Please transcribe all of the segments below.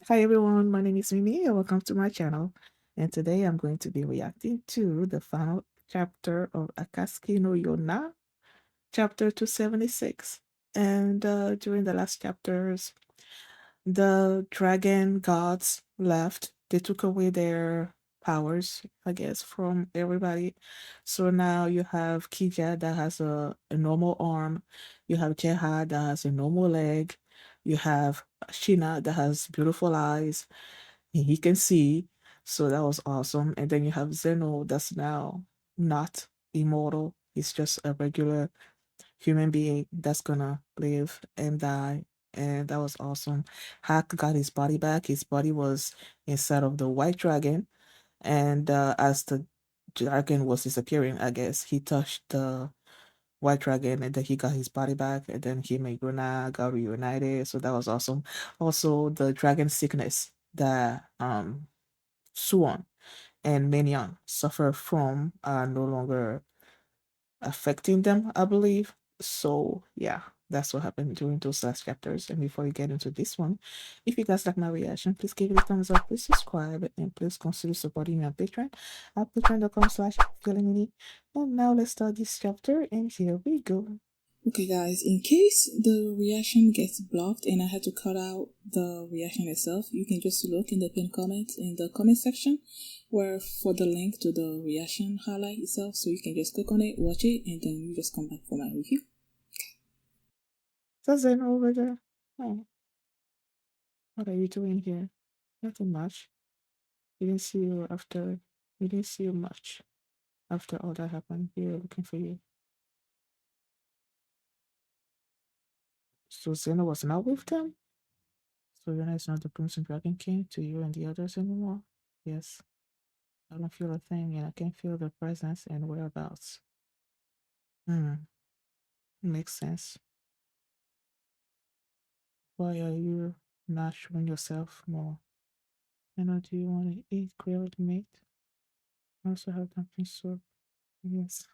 Hi everyone, my name is Mimi and welcome to my channel. And today I'm going to be reacting to the final chapter of Akatsuki no Yona, chapter 276. And during the last chapters, the dragon gods left. They took away their powers, I guess, from everybody. So now you have Kija that has a normal arm. You have Jeha that has a normal leg. You have Shina that has beautiful eyes and he can see. So that was awesome. And then you have Zeno that's now not immortal. He's just a regular human being that's gonna live and die. And that was awesome. Hak got his body back. His body was inside of the white dragon. And as the dragon was disappearing, I guess he touched the white dragon and then he got his body back. And then him and Yuna got reunited. So that was awesome. Also, the dragon sickness that Suwon and Minion suffer from are no longer affecting them, I believe. So yeah, that's what happened during those last chapters. And before we get into this one, if you guys like my reaction, please give it a thumbs up, please subscribe, and please consider supporting me on Patreon at patreon.com/feelingmini. And now let's start this chapter, and here we go. Okay, guys, in case the reaction gets blocked and I had to cut out the reaction itself, you can just look in the pinned comment in the comment section where for the link to the reaction highlight itself, so you can just click on it, watch it, and then you just come back for my review. So Zen over there. Oh, what are you doing here? Nothing much. We didn't see you after. We didn't see you much after all that happened. We were looking for you. So Zeno was not with them? So Yona is not the Crimson Dragon King to you and the others anymore? Yes. I don't feel a thing and I can feel their presence and whereabouts. Hmm. Makes sense. Why are you not showing yourself more? I know, do you want to eat grilled meat? I also have dumpling soup. Yes.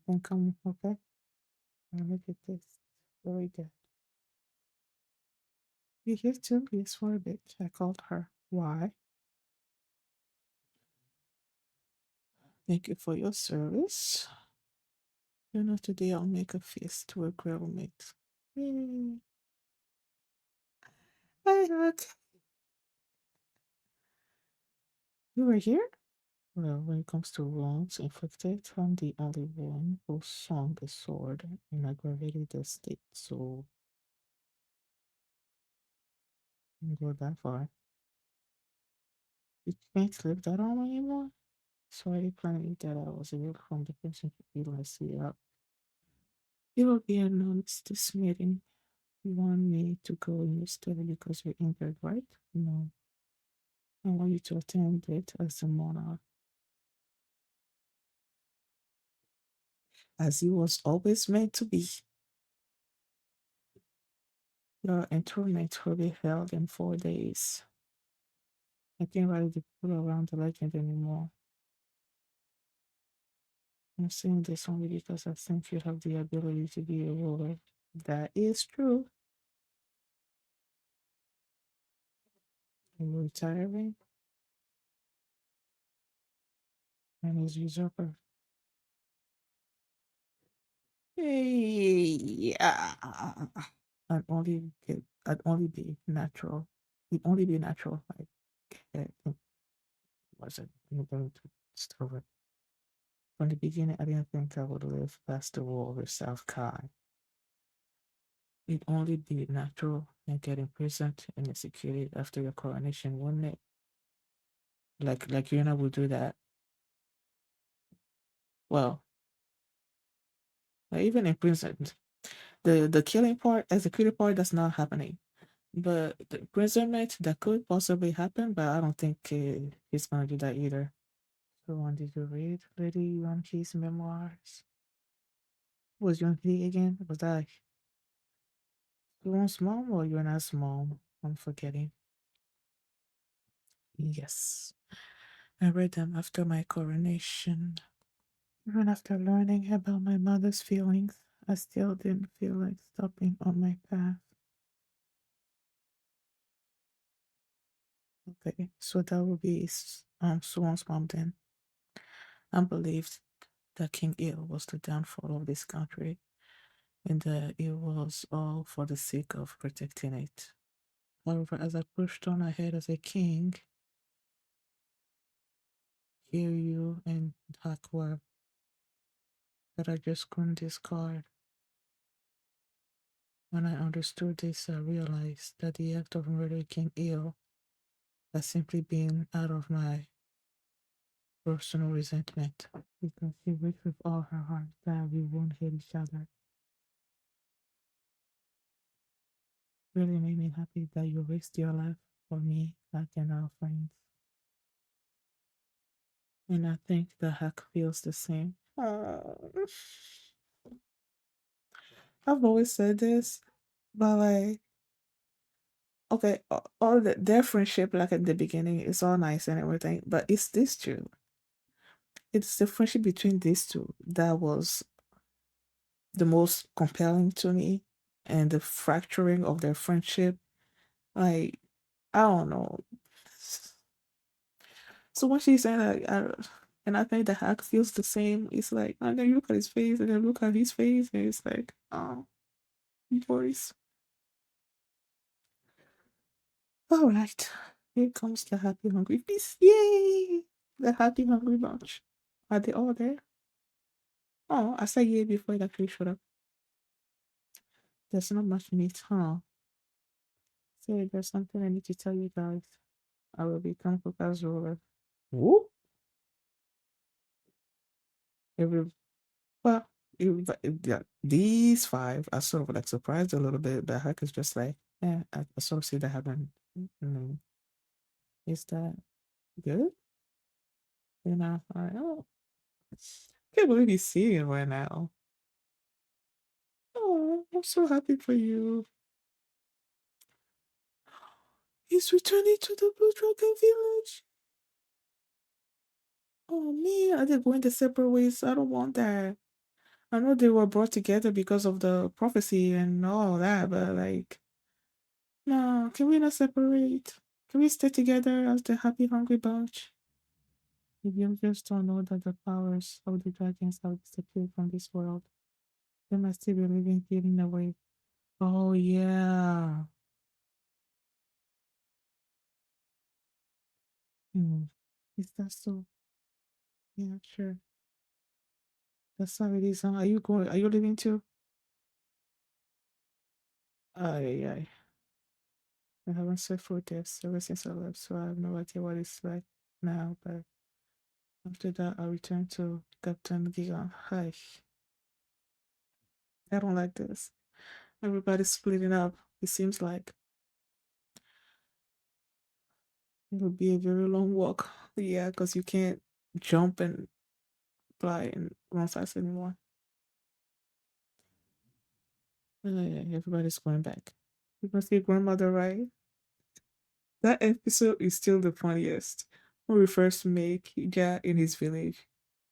Then come, okay? I'll make it taste very good. You here too? Yes, for a bit. I called her. Why? Thank you for your service. You know, today I'll make a feast with grilled meat. Yay. Hi, Hak. You were here? Well, when it comes to wounds inflicted, I'm the only one who swung a sword in aggravated state, so I didn't go that far. You can't live that on anymore? So I planning that I was away from the person who will see up. You will be announced this meeting. You want me to go in your stead because you're injured, right? No. I want you to attend it as a monarch, as it was always meant to be. Your interment will be held in 4 days. I can't rally the people around the legend anymore. I'm saying this only because I think you have the ability to be a ruler. That is true. Are you retiring? And is usurper. Hey, yeah. I'd only be natural. It'd only be natural. Like, it wasn't going to start with. From the beginning, I didn't think I would live past the war with South Kai. It'd only be natural and get imprisoned and executed after your coronation, wouldn't it? Like Yuna would do that. Well, like even imprisoned. The killing part, executed part, that's not happening. But the imprisonment that could possibly happen, but I don't think he's gonna do that either. So, when did you read Lady Yuan-He's memoirs? Who was Yuan-He again? Was that Suwon's mom or Yuna's mom? I'm forgetting. Yes, I read them after my coronation. Even after learning about my mother's feelings, I still didn't feel like stopping on my path. Okay, so that would be Suwon's mom then. I believed that King Il was the downfall of this country and that it was all for the sake of protecting it. However, as I pushed on ahead as a king, here you and Hak were that I just couldn't discard. When I understood this, I realized that the act of murdering King Il had simply been out of my personal resentment. Because she wished with all her heart that we won't hate each other. Really made me happy that you risked your life for me, like and our friends. And I think the Hack feels the same. I've always said this, but like, okay, all their friendship, like at the beginning, is all nice and everything, but it's this two. It's the friendship between these two that was the most compelling to me, and the fracturing of their friendship. Like, I don't know. So when she's saying that, and I think the Hack feels the same. It's like, and then you look at his face, and then look at his face, and it's like, oh, boys. All right, here comes the happy hungry beast. Yay! The happy hungry bunch. Are they all there? Oh, I said yay before it actually showed up. There's not much meat, huh? Say, there's something I need to tell you guys. I will become Kouka's ruler. Whoop! Every well, yeah, these five are sort of like surprised a little bit. The Hack is just like, yeah, I sort of see that happen. Mm, is that good? Oh, can't believe he's seeing it right now. Oh, I'm so happy for you. He's returning to the Blue Dragon Village. Oh man, are they going their separate ways? I don't want that. I know they were brought together because of the prophecy and all that, but like, no, can we not separate? Can we stay together as the happy, hungry bunch? If you just don't know that the powers of the dragons have disappeared from this world, they must still be living hidden away. Oh, yeah. Hmm. Is that so? Yeah, sure. That's how it is, huh? Are you going? Are you leaving too? Ay, ay. I haven't set foot there ever since I left, so I have no idea what it's like now. But after that, I returned to Captain Gigan. Hi. I don't like this. Everybody's splitting up. It seems like it'll be a very long walk. Yeah, because you can't jump and fly and run fast anymore. Yeah, everybody's going back. You must be grandmother, right? That episode is still the funniest. When we first make Hija in his village.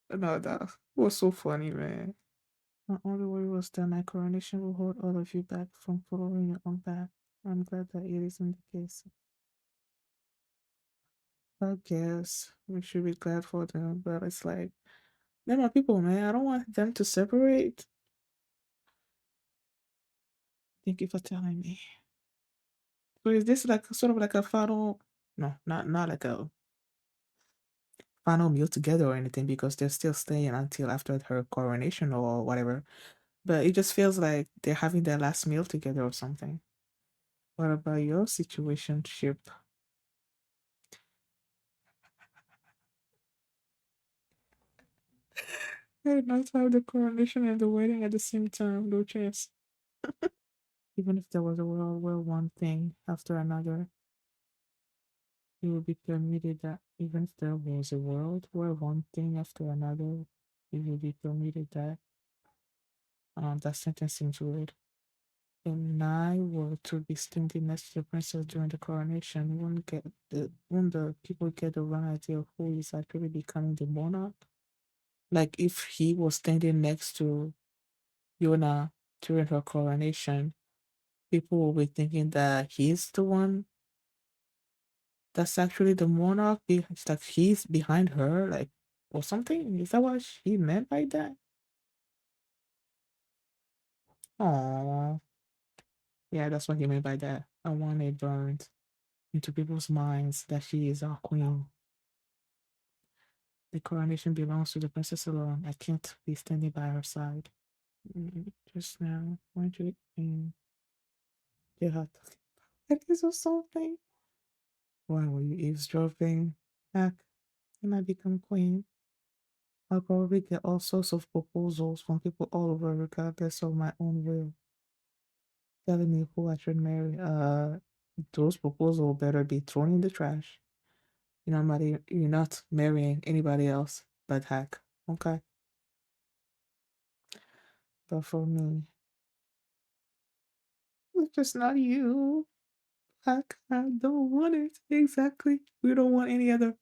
No, that was so funny, man. My only worry was that my coronation will hold all of you back from following your own path. I'm glad that it isn't the case. I guess we should be glad for them, but it's like, they're my people, man. I don't want them to separate. Thank you for telling me. So is this like sort of like a final? No, not like a final meal together or anything because they're still staying until after her coronation or whatever. But it just feels like they're having their last meal together or something. What about your situation, ship? They're not have the coronation and the wedding at the same time, no chance. Even if there was a world where one thing after another, it would be permitted that even if there was a world where one thing after another, it would be permitted that that sentence seems weird. And I were to be standing next to the princess during the coronation, won't the people get the wrong idea of who is actually becoming the monarch? Like if he was standing next to Yona during her coronation, people will be thinking that he's the one That's actually the monarch. It's like he's behind her, like, or something. Is that what she meant by that? Oh, yeah, that's what he meant by that. I want it burned into people's minds that she is our queen. The coronation belongs to the princess alone. I can't be standing by her side. Just now, why do you get her talking about this or something? Why were you eavesdropping? Heck, when I become queen, I'll probably get all sorts of proposals from people all over, regardless of my own will, telling me who I should marry. Those proposals better be thrown in the trash. You're not marrying anybody else but Hack. Okay. But for me, it's just not you. Hack, I don't want it. Exactly. We don't want any other.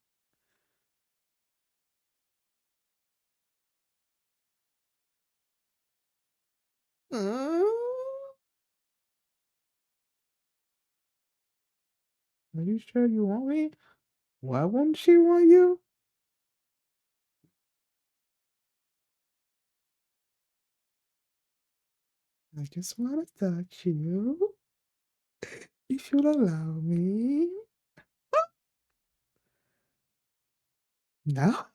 Uh, are you sure you want me? Why wouldn't she want you? I just want to touch you. You should allow me. No?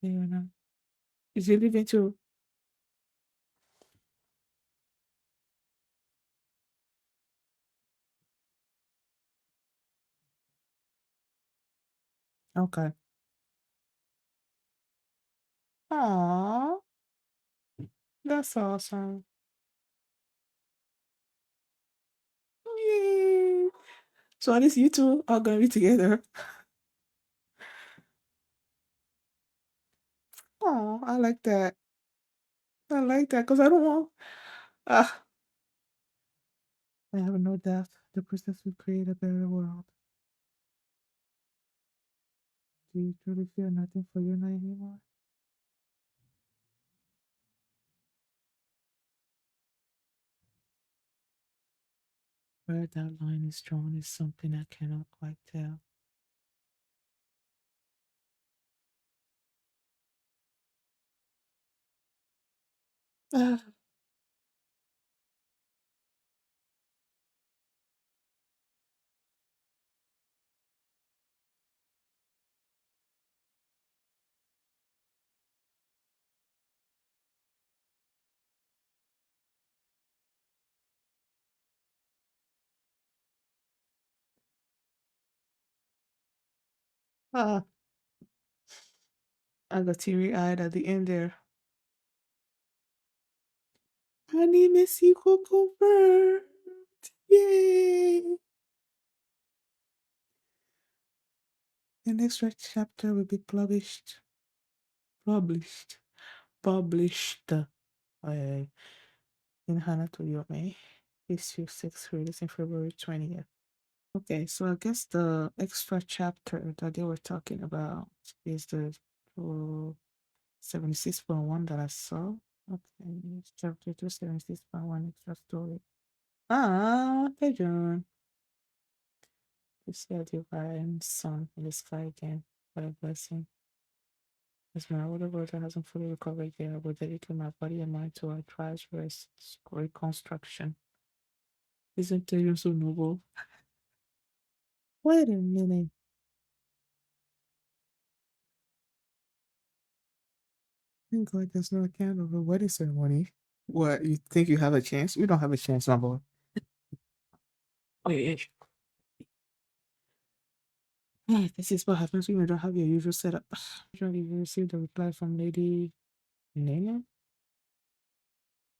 You know. Is he leaving too? Okay. Aww, that's awesome. Yay. So at least you two are gonna be together. Oh, I like that. I like that because I don't want. Ah, I have no doubt the princess will create a better world. Do you truly feel nothing for Yuna anymore? Where that line is drawn is something I cannot quite tell. Ah, ah, I got teary eyed at the end there. Anime sequel confirmed! Yay! The next chapter will be published, published in Hanato Yome, issue 6, released in February 20th. Okay, so I guess the extra chapter that they were talking about is the 76.1 that I saw. Okay, it's chapter 276.1 extra story. Ah, Tejun. You see a divine sun in the sky again. What a blessing. As my older brother hasn't fully recovered yet, I will dedicate my body and mind to our trials rest reconstruction. Isn't Tejun so noble? Wait a minute. Thank God there's no account of a wedding ceremony. What, you think you have a chance? You don't have a chance, my boy. Wait, this is what happens when you don't have your usual setup. Usually you received a reply from Lady Nene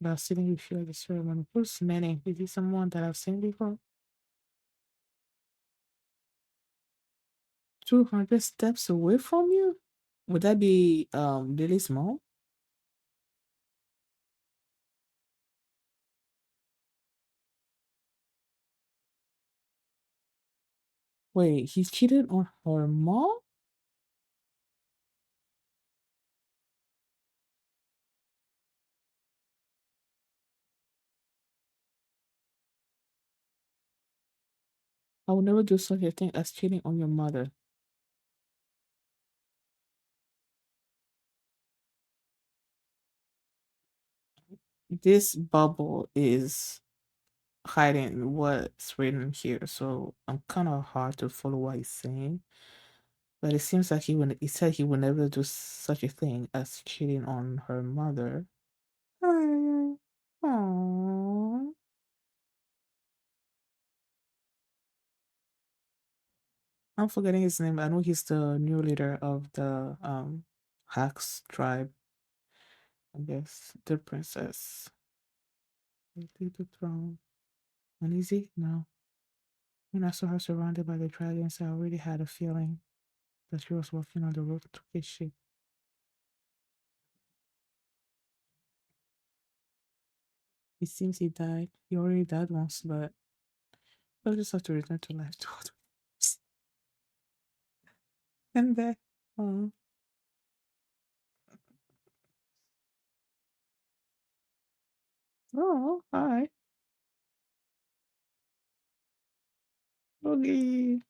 about sitting with you at the ceremony. Who's Nene? Is he someone that I've seen before? 200 steps away from you? Would that be Lily's mom? Wait, he cheated on her mom? I would never do such a thing as cheating on your mother. This bubble is hiding what's written here, so I'm kind of hard to follow what he's saying. But it seems like he said he would never do such a thing as cheating on her mother. Aww. Aww. I'm forgetting his name. I know he's the new leader of the Hacks tribe. I guess the princess. Take the throne. Uneasy? No. When I saw her surrounded by the dragons, I already had a feeling that she was walking on the road to his ship. It seems he died. He already died once, but he'll just have to return to life to what and there. Oh, oh, hi. Okay.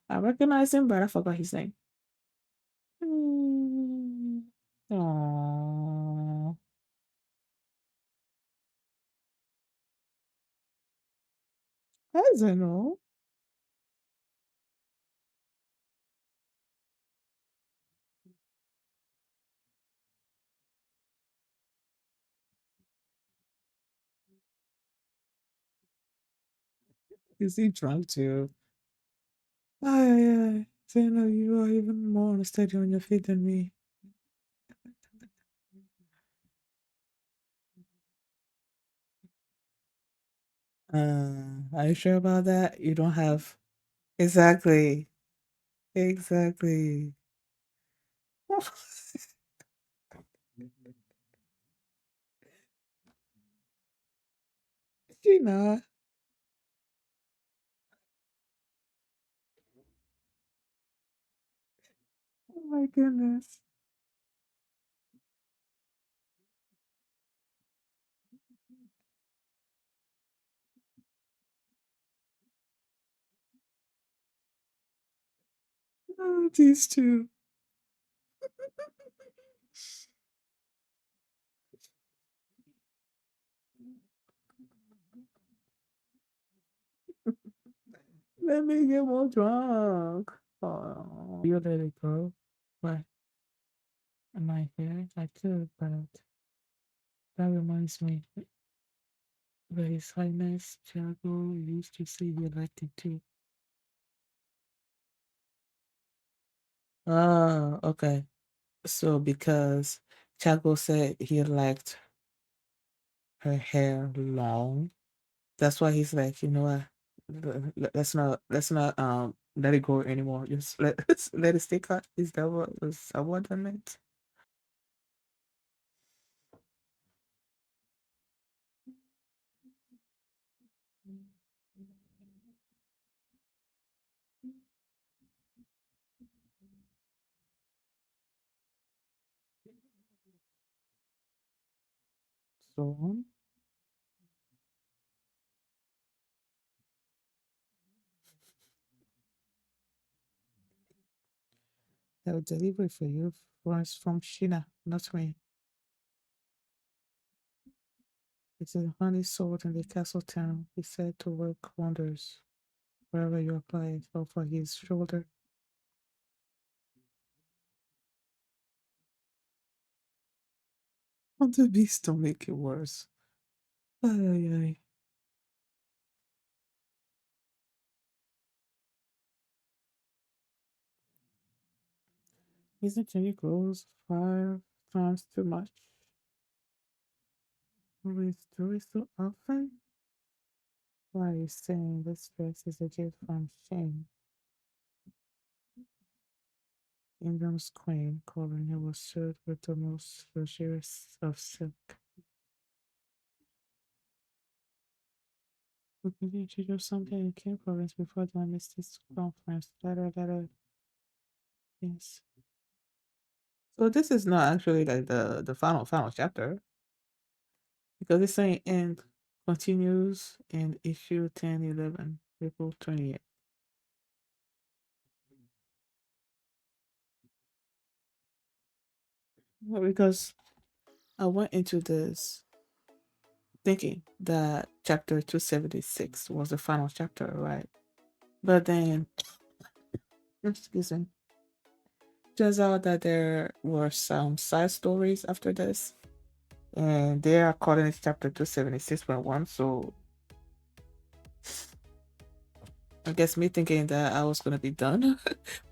I recognize him, but I forgot his name. Mm. Aww. I don't know. Is he drunk too? Ay, Zeno, you are even more unsteady on your feet than me. Are you sure about that? You don't have exactly, exactly. Gina, oh my goodness. Oh, these two. Let me get more drunk. Oh, you let it go. Why am I here? I could, but that reminds me that His Highness Tiago used to say he liked it too. Ah, okay. So because Tiago said he liked her hair long, that's why he's like, you know what? Let's not let it go anymore. Just let it stay cut. Is that what that meant? So they'll deliver it for you from Sheena, not me. It's a honey sword in the castle town. He said to work wonders wherever you apply it. Fell for his shoulder. On the beast don't make it worse. Ay, ay, ay. Isn't Jenny grows 5 times too much? Always do it so often? Why are you saying this dress is a gift from Shane? Kingdom's queen, colony was served with the most luxurious of silk. We believe to do something in King province before the armistice conference. Yes. So this is not actually like the final chapter because it's saying and continues in issue 1011, April 28th. Well, because I went into this thinking that chapter 276 was the final chapter, right? But then, excuse me, turns out that there were some side stories after this, and they are calling it chapter 276.1. So I guess me thinking that I was gonna be done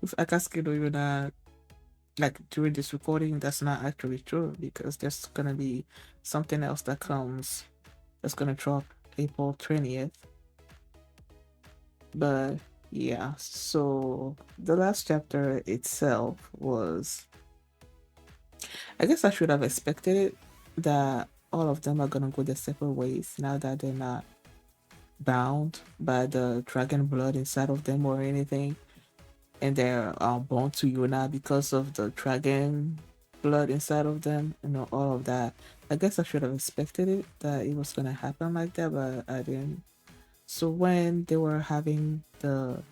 with Akatsuki no Yona like during this recording, that's not actually true because there's gonna be something else that comes that's gonna drop April 20th. But yeah, so the last chapter itself was, I guess I should have expected it, that all of them are gonna go their separate ways now that they're not bound by the dragon blood inside of them or anything, and they're born to Yuna because of the dragon blood inside of them, all of that. I guess I should have expected it that it was gonna happen like that, but I didn't. So when they were having the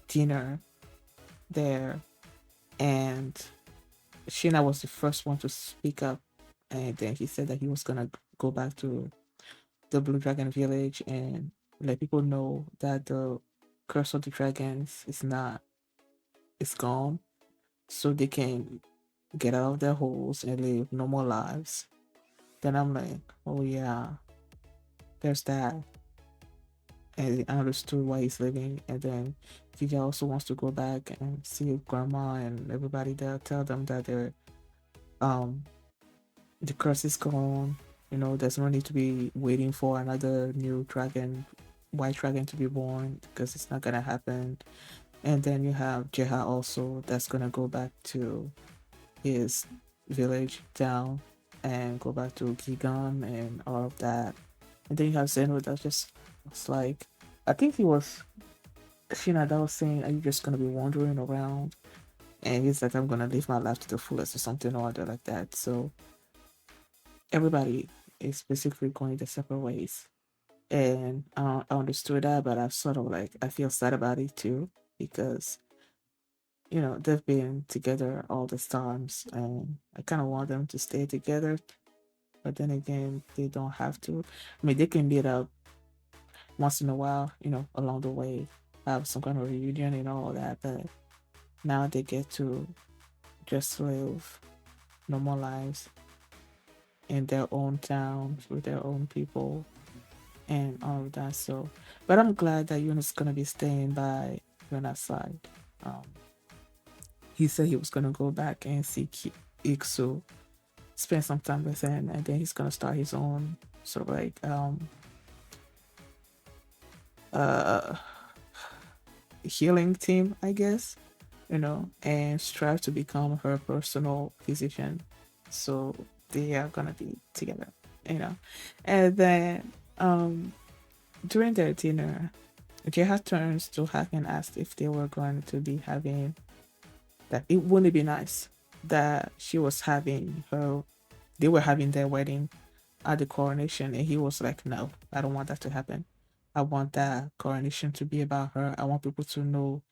dinner there, and Shina was the first one to speak up, and then he said that he was gonna go back to the Blue Dragon Village and let people know that the curse of the dragons is not, it's gone, so they can get out of their holes and live normal lives. Then I'm like, oh yeah, there's that. And I understood why he's leaving. And then Vija also wants to go back and see grandma and everybody there, tell them that they're um the curse is gone. There's no need to be waiting for another new dragon, white dragon to be born because it's not gonna happen. And then you have Jeha also that's gonna go back to his village town and go back to Gigan and all of that. And then you have Zeno that just was like, I think he was Shina that was saying, are you just gonna be wandering around? And he's like, I'm gonna live my life to the fullest or something or other like that. So everybody is basically going their separate ways. And I understood that, but I sort of like, I feel sad about it too because they've been together all these times and I kind of want them to stay together, but then again they don't have to. I mean, they can meet up once in a while, along the way, have some kind of reunion and all that, but now they get to just live normal lives in their own towns with their own people and all of that. So but I'm glad that Yuna's gonna be staying by Yuna's side. um he said he was gonna go back and see Iksu, spend some time with him, and then he's gonna start his own sort of like uh healing team, I guess, and strive to become her personal physician. So they are gonna be together, you know. And then during their dinner, Jeha turns to Hak and asked if they were going to be having that. It wouldn't be nice that she was having her, they were having their wedding at the coronation, and he was like, no, I don't want that to happen. I want that coronation to be about her. I want people to know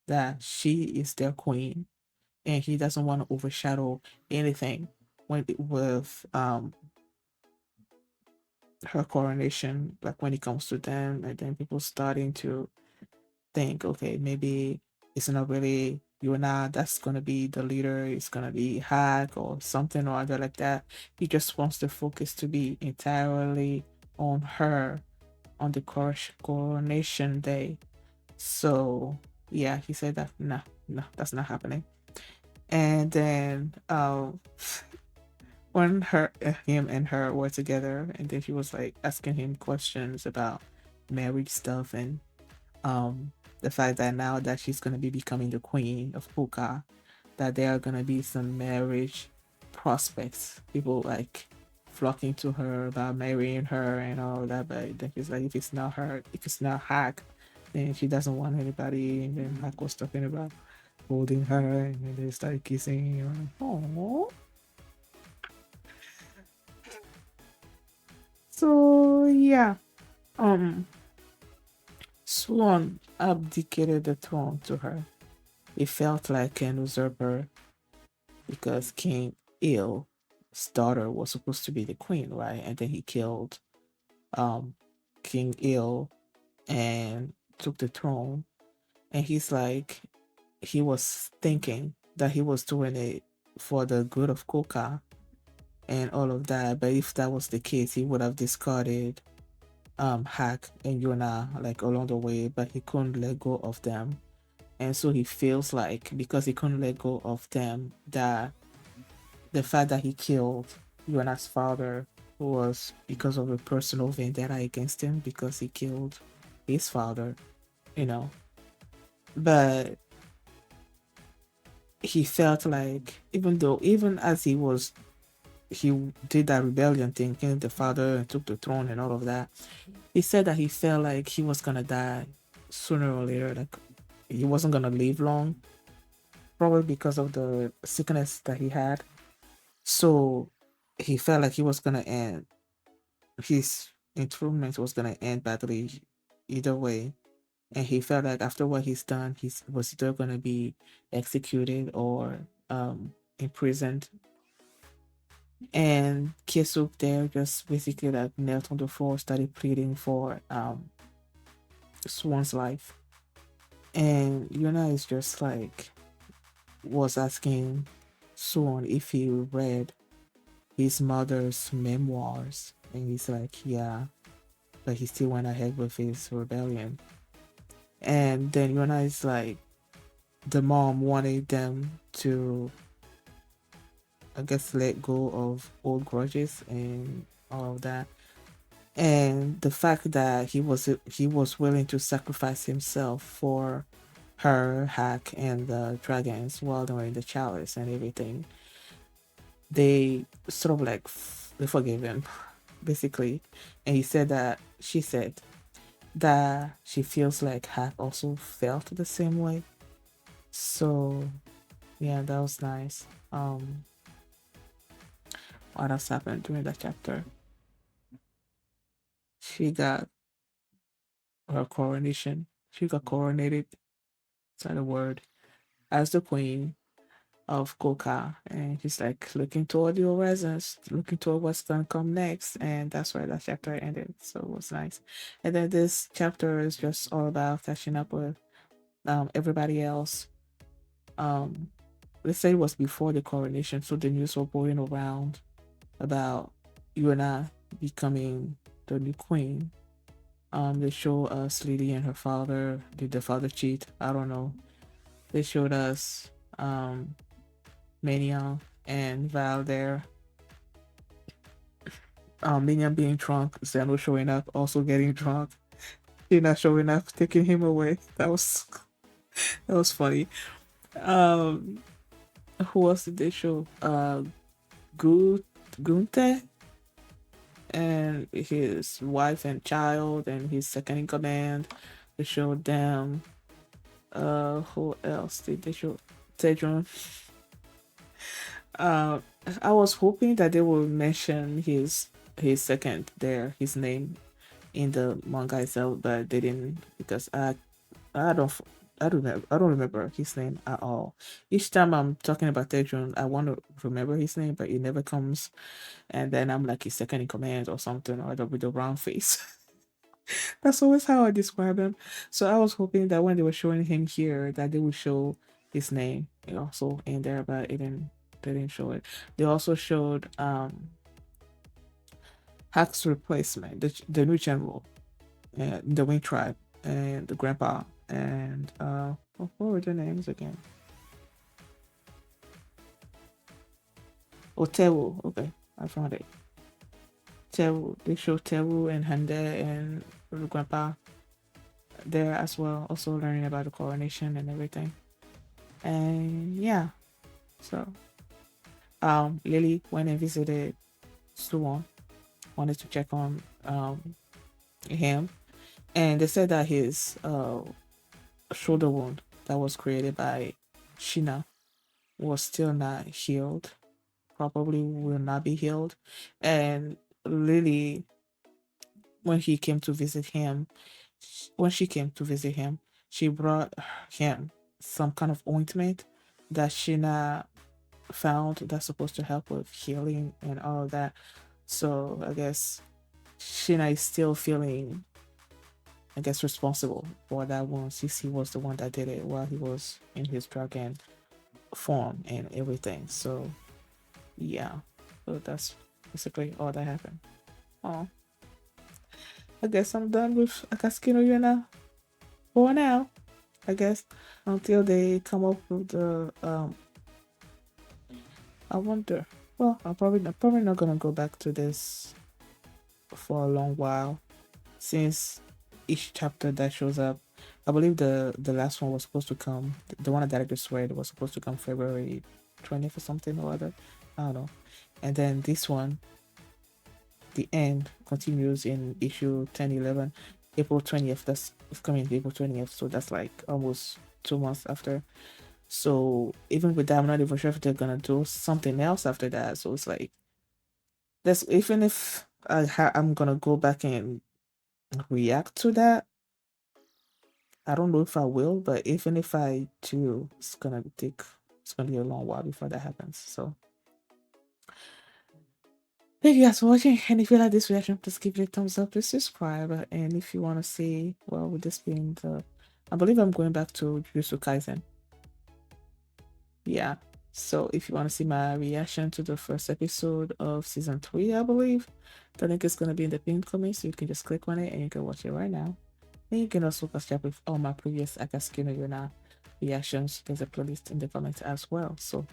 that she is their queen, and he doesn't want to overshadow anything with her coronation, like when it comes to them, and then people starting to think, okay, maybe it's not really Yuna that's gonna be the leader, it's gonna be Hak or something or other like that. He just wants the focus to be entirely on her on the coronation day. So yeah, he said that no, no, that's not happening. And then when him and her were together, and then she was like asking him questions about marriage stuff and the fact that now that she's gonna be becoming the queen of Kouka, that there are gonna be some marriage prospects. People like flocking to her about marrying her and all of that. But then she's like, if it's not her, if it's not Hak, then she doesn't want anybody. And then Hak was talking about holding her, and then they started kissing. Oh, so yeah. Um, Suwon abdicated the throne to her. He felt like an usurper because King Il's daughter was supposed to be the queen, right? And then he killed um King Il and took the throne. And he's like, he was thinking that he was doing it for the good of Kouka and all of that. But if that was the case, he would have discarded Hak and Yona like along the way, but he couldn't let go of them. And so he feels like because he couldn't let go of them, that the fact that he killed Yona's father was because of a personal vendetta against him because he killed his father, you know. But he felt like even as he did that rebellion thing, killed the father and took the throne and all of that, he said that he felt like he was gonna die sooner or later, like he wasn't gonna live long, probably because of the sickness that he had. So he felt like he was gonna end his enthronement was gonna end badly either way. And he felt like after what he's done, he was either gonna be executed or imprisoned. And Kisuk there just basically like knelt on the floor, started pleading for Swan's life. And Yuna is just like was asking Swan if he read his mother's memoirs. And he's like, yeah, but he still went ahead with his rebellion. And then Yona is like, the mom wanted them to, I guess, let go of old grudges and all of that. And the fact that he was willing to sacrifice himself for her, Hack, and the dragons while they were in the chalice and everything, they sort of like they forgave him, basically. And she said that she feels like Hack also felt the same way. So yeah, that was nice. What else happened during that chapter? She got her coronation. She got coronated, is that a word? As the queen of Kouka. And she's like looking toward the horizons, looking toward what's gonna come next. And that's where that chapter ended. So it was nice. And then this chapter is just all about catching up with everybody else. Um let's say it was before the coronation, so the news were going around about Yona becoming the new queen. They show us Lily and her father. Did the father cheat? I don't know. They showed us Mania and Val there. Mania being drunk, Zeno showing up, also getting drunk. Tina showing up, taking him away. That was funny. Um, who else did they show? Gu Gunte and his wife and child and his second in command. They showed them. Who else did they show? Tedron. Uh, I was hoping that they would mention his second there, his name in the manga itself, but they didn't because I don't I don't remember his name at all. Each time I'm talking about Tedron, I want to remember his name, but it never comes. And then I'm like his second in command or something, or with the round face. That's always how I describe him. So I was hoping that when they were showing him here, that they would show his name also in there, but it didn't. They didn't show it. They also showed Hack's replacement, the new general, the Wing Tribe, and the Grandpa, and what were their names again? Oh, Tewu. Okay, I found it. Tewu. They showed Tewu and Hande and the Grandpa there as well, also learning about the coronation and everything. And yeah. So Lily went and visited Suwon, wanted to check on him, and they said that his shoulder wound that was created by Shina was still not healed, probably will not be healed. And Lily, when he came to visit him, when she came to visit him, she brought him some kind of ointment that Shina found that's supposed to help with healing and all of that. So I guess Shina is still feeling, I guess, responsible for that one. CC was the one that did it while he was in his dragon form and everything. So yeah, so that's basically all that happened. Oh, I guess I'm done with Akatsuki no Yuna for now. I guess until they come up with the I wonder. Well, I'm probably not gonna go back to this for a long while since each chapter that shows up. I believe the last one was supposed to come. The one that I just read was supposed to come February 20th or something or other. I don't know. And then this one, the end continues in issue 1011, April 20th. That's it's coming April 20th. So that's like almost 2 months after. So even with that, I'm not even sure if they're gonna do something else after that. So it's like that's even if I'm gonna go back and react to that. I don't know if I will, but even if I do, it's gonna be a long while before that happens. So thank you guys for watching. And if you like this reaction, please give it a thumbs up, please subscribe. And if you wanna see, well, with this being the I believe I'm going back to Jujutsu Kaisen. Yeah. So if you want to see my reaction to the first episode of season 3, I believe, the link is going to be in the pinned comment, so you can just click on it and you can watch it right now. And you can also catch up with all my previous Akatsuki no Yona reactions. There's a playlist in the comments as well. So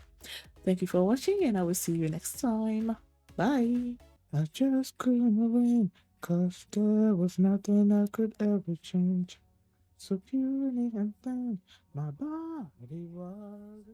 thank you for watching, and I will see you next time. Bye. I just couldn't win, cause there was nothing I could ever change. So puny and thin, my body was.